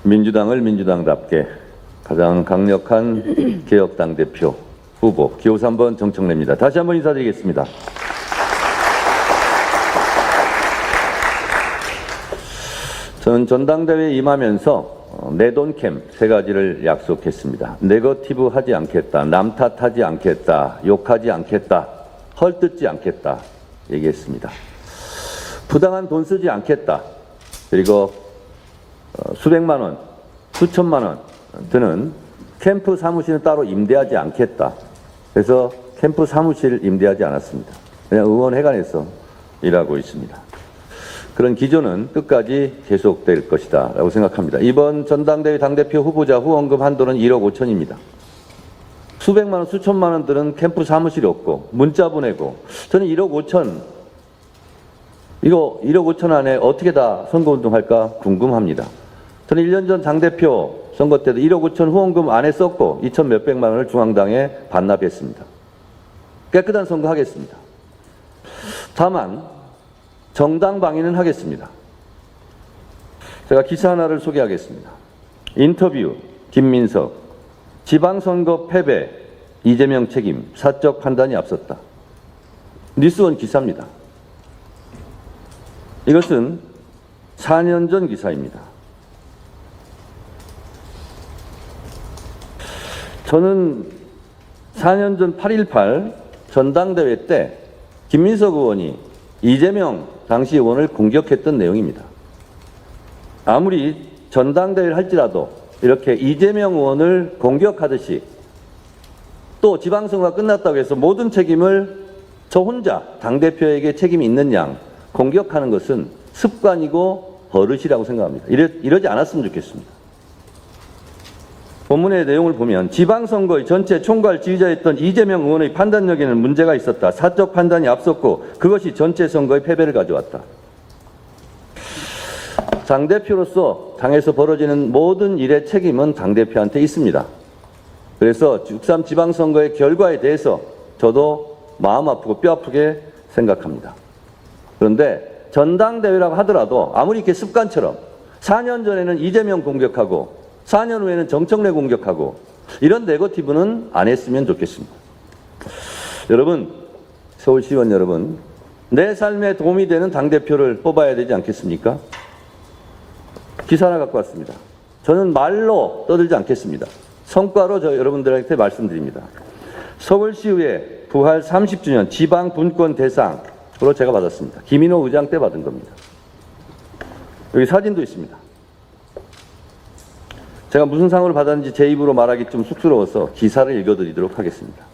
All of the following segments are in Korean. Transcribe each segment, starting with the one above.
민주당을 민주당답게 가장 강력한 개혁당 대표 후보 기호 3번 정청래입니다. 다시 한번 인사드리겠습니다. 저는 전당대회에 임하면서 내돈캠 세 가지를 약속했습니다. 네거티브 하지 않겠다, 남 탓하지 않겠다, 욕하지 않겠다, 헐뜯지 않겠다 얘기했습니다. 부당한 돈 쓰지 않겠다. 그리고 수백만 원, 수천만 원 드는 캠프 사무실은 따로 임대하지 않겠다. 그래서 캠프 사무실 임대하지 않았습니다. 그냥 의원회관에서 일하고 있습니다. 그런 기조는 끝까지 계속될 것이다 라고 생각합니다. 이번 전당대회 당대표 후보자 후원금 한도는 1억 5천입니다. 수백만 원, 수천만 원 드는 캠프 사무실이 없고 문자 보내고 저는 1억 5천 이거 1억 5천 안에 어떻게 다 선거운동할까 궁금합니다. 저는 1년 전 당대표 선거 때도 1억 5천 후원금 안에 썼고 2천 몇백만 원을 중앙당에 반납했습니다. 깨끗한 선거 하겠습니다. 다만 정당 방위는 하겠습니다. 제가 기사 하나를 소개하겠습니다. 인터뷰 김민석 지방선거 패배 이재명 책임 사적 판단이 앞섰다. 뉴스원 기사입니다. 이것은 4년 전 기사입니다. 저는 4년 전 8.18 전당대회 때 김민석 의원이 이재명 당시 의원을 공격했던 내용입니다. 아무리 전당대회를 할지라도 이렇게 이재명 의원을 공격하듯이 또 지방선거가 끝났다고 해서 모든 책임을 저 혼자 당대표에게 책임이 있는 양 공격하는 것은 습관이고 버릇이라고 생각합니다. 이러지 않았으면 좋겠습니다. 본문의 내용을 보면 지방선거의 전체 총괄 지휘자였던 이재명 의원의 판단력에는 문제가 있었다. 사적 판단이 앞섰고 그것이 전체 선거의 패배를 가져왔다. 당대표로서 당에서 벌어지는 모든 일의 책임은 당대표한테 있습니다. 그래서 6.3 지방선거의 결과에 대해서 저도 마음 아프고 뼈 아프게 생각합니다. 그런데 전당대회라고 하더라도 아무리 이렇게 습관처럼 4년 전에는 이재명 공격하고 4년 후에는 정청래 공격하고 이런 네거티브는 안 했으면 좋겠습니다. 여러분, 서울시의원 여러분, 내 삶에 도움이 되는 당대표를 뽑아야 되지 않겠습니까? 기사 하나 갖고 왔습니다. 저는 말로 떠들지 않겠습니다. 성과로 저 여러분들한테 말씀드립니다. 서울시의회 부활 30주년 지방분권 대상으로 제가 받았습니다. 김인호 의장 때 받은 겁니다. 여기 사진도 있습니다. 제가 무슨 상을 받았는지 제 입으로 말하기 좀 쑥스러워서 기사를 읽어드리도록 하겠습니다.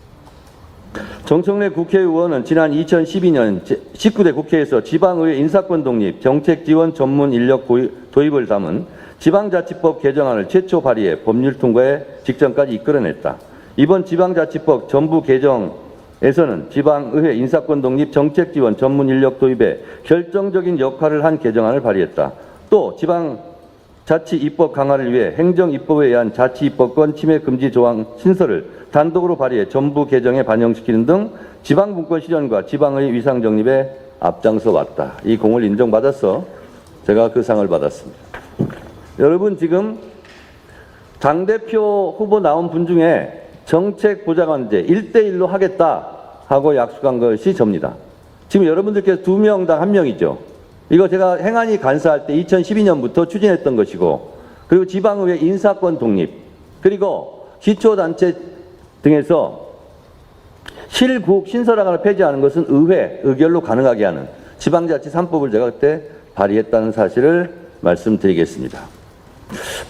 정청래 국회의원은 지난 2012년 19대 국회에서 지방의회 인사권 독립, 정책 지원 전문 인력 도입을 담은 지방자치법 개정안을 최초 발의해 법률 통과에 직전까지 이끌어냈다. 이번 지방자치법 전부 개정에서는 지방의회 인사권 독립, 정책 지원 전문 인력 도입에 결정적인 역할을 한 개정안을 발의했다. 또 자치 입법 강화를 위해 행정 입법에 의한 자치 입법권 침해 금지 조항 신설을 단독으로 발의해 전부 개정에 반영시키는 등 지방분권 실현과 지방의 위상 정립에 앞장서 왔다. 이 공을 인정받아서 제가 그 상을 받았습니다. 여러분, 지금 당대표 후보 나온 분 중에 정책 보좌관제 1대1로 하겠다 하고 약속한 것이 접니다. 지금 여러분들께서 2명당 1명이죠. 이거 제가 행안위 간사할 때 2012년부터 추진했던 것이고, 그리고 지방의회 인사권 독립, 그리고 기초단체 등에서 실국 신설화를 폐지하는 것은 의회 의결로 가능하게 하는 지방자치 3법을 제가 그때 발의했다는 사실을 말씀드리겠습니다.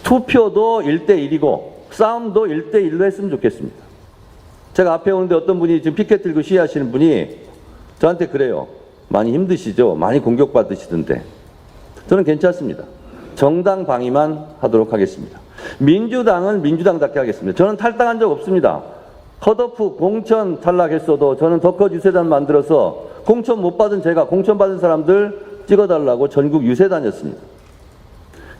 투표도 1대1이고 싸움도 1대1로 했으면 좋겠습니다. 제가 앞에 오는데 어떤 분이 지금 피켓 들고 시위하시는 분이 저한테 그래요. 많이 힘드시죠? 많이 공격받으시던데. 저는 괜찮습니다. 정당 방위만 하도록 하겠습니다. 민주당은 민주당답게 하겠습니다. 저는 탈당한 적 없습니다. 컷오프 공천 탈락했어도 저는 덕컷 유세단 만들어서 공천 못 받은 제가 공천 받은 사람들 찍어달라고 전국 유세 다녔습니다.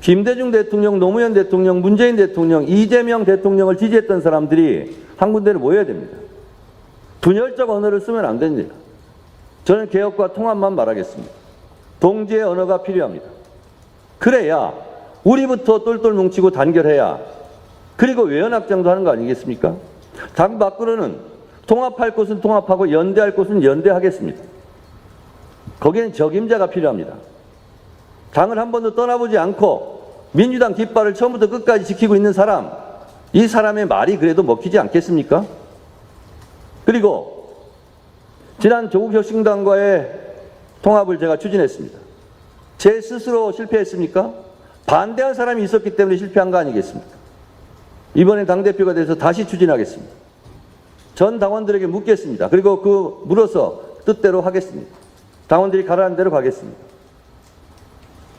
김대중 대통령, 노무현 대통령, 문재인 대통령, 이재명 대통령을 지지했던 사람들이 한 군데를 모여야 됩니다. 분열적 언어를 쓰면 안 됩니다. 저는 개혁과 통합만 말하겠습니다. 동지의 언어가 필요합니다. 그래야 우리부터 똘똘 뭉치고 단결해야 그리고 외연확장도 하는 거 아니겠습니까? 당 밖으로는 통합할 곳은 통합하고 연대할 곳은 연대하겠습니다. 거기에는 적임자가 필요합니다. 당을 한 번도 떠나보지 않고 민주당 깃발을 처음부터 끝까지 지키고 있는 사람, 이 사람의 말이 그래도 먹히지 않겠습니까? 그리고 지난 조국혁신당과의 통합을 제가 추진했습니다. 제 스스로 실패했습니까? 반대한 사람이 있었기 때문에 실패한 거 아니겠습니까? 이번에 당대표가 돼서 다시 추진하겠습니다. 전 당원들에게 묻겠습니다. 그리고 그 물어서 뜻대로 하겠습니다. 당원들이 가라는 대로 가겠습니다.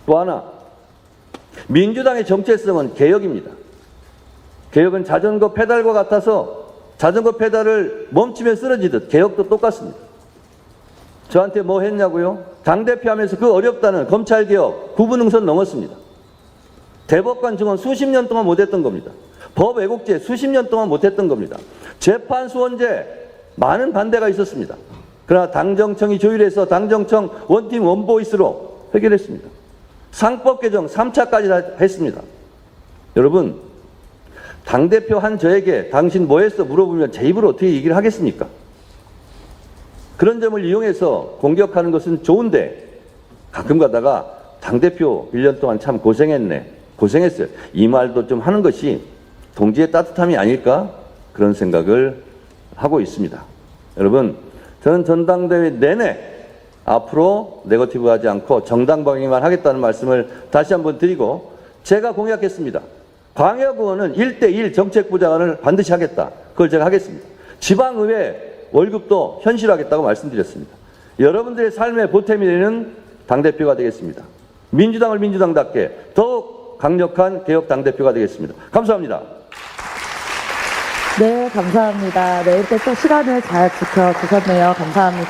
또 하나, 민주당의 정체성은 개혁입니다. 개혁은 자전거 페달과 같아서 자전거 페달을 멈추면 쓰러지듯 개혁도 똑같습니다. 저한테 뭐 했냐고요? 당대표 하면서 그 어렵다는 검찰개혁 구분응선 넘었습니다. 대법관 증언 수십 년 동안 못했던 겁니다. 법 왜곡죄 수십 년 동안 못했던 겁니다. 재판 수원제 많은 반대가 있었습니다. 그러나 당정청이 조율해서 당정청 원팀 원보이스로 해결했습니다. 상법 개정 3차까지 다 했습니다. 여러분, 당대표 한 저에게 당신 뭐 했어 물어보면 제 입으로 어떻게 얘기를 하겠습니까? 그런 점을 이용해서 공격하는 것은 좋은데 가끔 가다가 당대표 1년 동안 참 고생했네, 고생했어요, 이 말도 좀 하는 것이 동지의 따뜻함이 아닐까 그런 생각을 하고 있습니다. 여러분, 저는 전당대회 내내 앞으로 네거티브 하지 않고 정당 방위만 하겠다는 말씀을 다시 한번 드리고, 제가 공약했습니다. 광역의원은 1대1 정책부장을 반드시 하겠다. 그걸 제가 하겠습니다. 지방의회 월급도 현실화하겠다고 말씀드렸습니다. 여러분들의 삶의 보탬이 되는 당대표가 되겠습니다. 민주당을 민주당답게 더욱 강력한 개혁 당대표가 되겠습니다. 감사합니다. 네, 감사합니다. 네, 이렇게 또 시간을 잘 지켜주셨네요. 감사합니다.